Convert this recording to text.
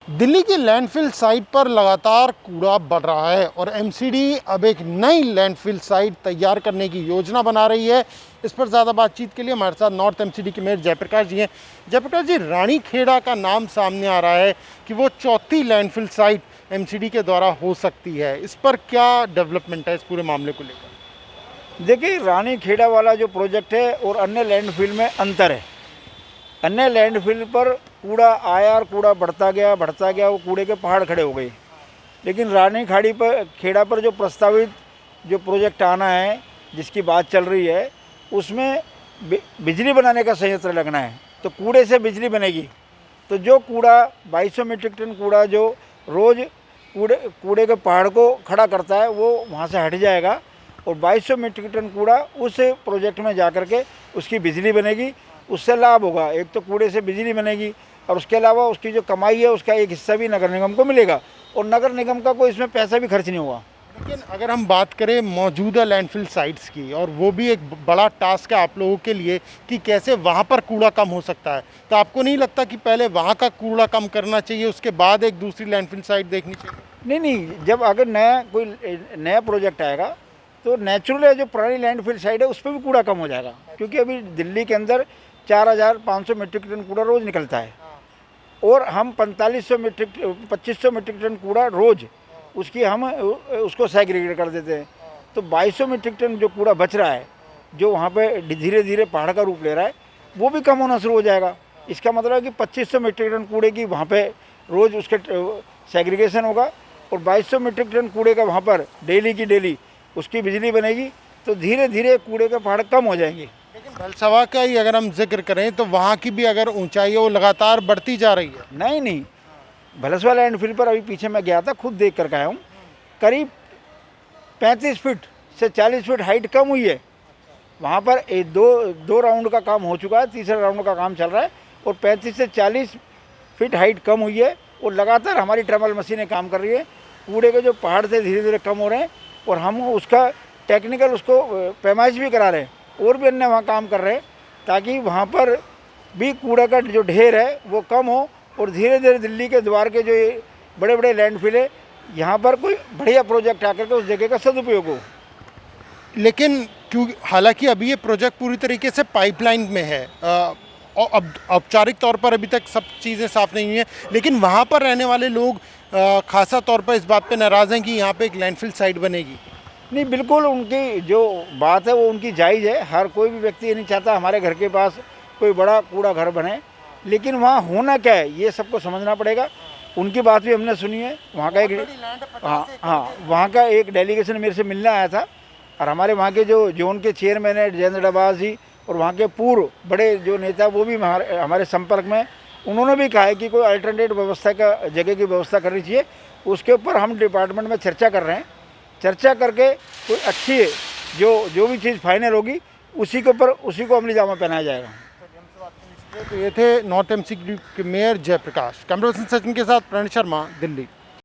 दिल्ली की landfill site पर लगातार कूड़ा बढ़ रहा है और एमसीडी अब एक नई लैंडफिल साइट तैयार करने की योजना बना रही है। इस पर ज़्यादा बातचीत के लिए हमारे साथ नॉर्थ एमसीडी के मेयर जयप्रकाश जी हैं। जयप्रकाश जी, रानीखेड़ा का नाम सामने आ रहा है कि वो चौथी लैंडफिल साइट एमसीडी के द्वारा हो सकती है। इस पर क्या डेवलपमेंट है इस पूरे मामले को लेकर? देखिए, रानीखेड़ा वाला जो प्रोजेक्ट है और अन्य लैंडफिल में अंतर है। अन्य लैंडफिल पर कूड़ा आया और कूड़ा बढ़ता गया, वो कूड़े के पहाड़ खड़े हो गए। लेकिन रानीखेड़ी पर खेड़ा पर जो प्रस्तावित जो प्रोजेक्ट आना है, जिसकी बात चल रही है, उसमें बिजली बनाने का संयंत्र लगना है। तो कूड़े से बिजली बनेगी। तो जो कूड़ा 2200 मीट्रिक टन कूड़ा जो रोज़ कूड़े के पहाड़ को खड़ा करता है, वो वहाँ से हट जाएगा और 2200 मीट्रिक टन कूड़ा उस प्रोजेक्ट में जा कर के उसकी बिजली बनेगी। उससे लाभ होगा, एक तो कूड़े से बिजली बनेगी और उसके अलावा उसकी जो कमाई है उसका एक हिस्सा भी नगर निगम को मिलेगा और नगर निगम का कोई इसमें पैसा भी खर्च नहीं होगा। लेकिन अगर हम बात करें मौजूदा लैंडफिल साइट्स की, और वो भी एक बड़ा टास्क है आप लोगों के लिए कि कैसे वहाँ पर कूड़ा कम हो सकता है, तो आपको नहीं लगता कि पहले वहाँ का कूड़ा कम करना चाहिए, उसके बाद एक दूसरी लैंडफिल साइट देखनी चाहिए? नहीं, जब अगर कोई नया प्रोजेक्ट आएगा तो नेचुरल है, जो पुरानी लैंडफिल साइट है उस पर भी कूड़ा कम हो जाएगा। क्योंकि अभी दिल्ली के अंदर 4500 मीट्रिक टन कूड़ा रोज़ निकलता है और हम 2500 मीट्रिक टन कूड़ा रोज़ हम उसको सेग्रीगेट कर देते हैं। तो 2200 मीट्रिक टन जो कूड़ा बच रहा है, जो वहाँ पे धीरे धीरे पहाड़ का रूप ले रहा है, वो भी कम होना शुरू हो जाएगा। इसका मतलब है कि 2500 मीट्रिक टन कूड़े की वहाँ पे रोज़ उसके सेग्रीगेशन होगा और 2200 मीट्रिक टन कूड़े का वहाँ पर डेली की डेली उसकी बिजली बनेगी। तो धीरे धीरे कूड़े के पहाड़ कम हो जाएंगे। लेकिन भलसवा का ही अगर हम जिक्र करें तो वहाँ की भी अगर ऊंचाई है वो लगातार बढ़ती जा रही है। नहीं, भलसवा लैंडफिल पर अभी पीछे मैं गया था, खुद देख कर आया हूँ। करीब 35 फीट से 40 फीट हाइट कम हुई है। वहाँ पर दो राउंड का काम हो चुका है, तीसरा राउंड का काम चल रहा है और 35 से 40 फीट हाइट कम हुई है और लगातार हमारी ट्रमल मशीनें काम कर रही है। कूड़े के जो पहाड़ थे धीरे धीरे कम हो रहे हैं और हम उसका टेक्निकल उसको पैमाइश भी करा रहे हैं और भी अन्य वहाँ काम कर रहे हैं, ताकि वहाँ पर भी कूड़ा का जो ढेर है वो कम हो और धीरे धीरे दिल्ली के द्वार के जो ये बड़े बड़े लैंडफिल है, यहाँ पर कोई बढ़िया प्रोजेक्ट आकर के उस जगह का सदुपयोग हो। लेकिन क्योंकि हालांकि अभी ये प्रोजेक्ट पूरी तरीके से पाइपलाइन में है, अब औपचारिक तौर पर अभी तक सब चीज़ें साफ नहीं हुई हैं, लेकिन वहाँ पर रहने वाले लोग खासा तौर पर इस बात पे नाराज़ हैं कि यहाँ पे एक लैंडफिल साइट बनेगी। नहीं, बिल्कुल उनकी जो बात है वो उनकी जायज़ है। हर कोई भी व्यक्ति ये नहीं चाहता हमारे घर के पास कोई बड़ा कूड़ा घर बने, लेकिन वहाँ होना क्या है ये सबको समझना पड़ेगा। उनकी बात भी हमने सुनी है। वहाँ का वहाँ का एक डेलीगेशन मेरे से मिलने आया था और हमारे वहाँ के जो जोन के चेयरमैन है जयेंद्र डबास जी और वहाँ के पूर्व बड़े जो नेता वो भी हमारे संपर्क में। उन्होंने भी कहा है कि कोई अल्टरनेट व्यवस्था का जगह की व्यवस्था करनी चाहिए। उसके ऊपर हम डिपार्टमेंट में चर्चा कर रहे हैं। चर्चा करके कोई अच्छी जो भी चीज़ फाइनल होगी उसी को अमली जामा पहनाया जाएगा। तो ये थे नॉर्थ एमसीडी के mayor Jaiprakash. Camera person Sachin के साथ प्रणय शर्मा, दिल्ली।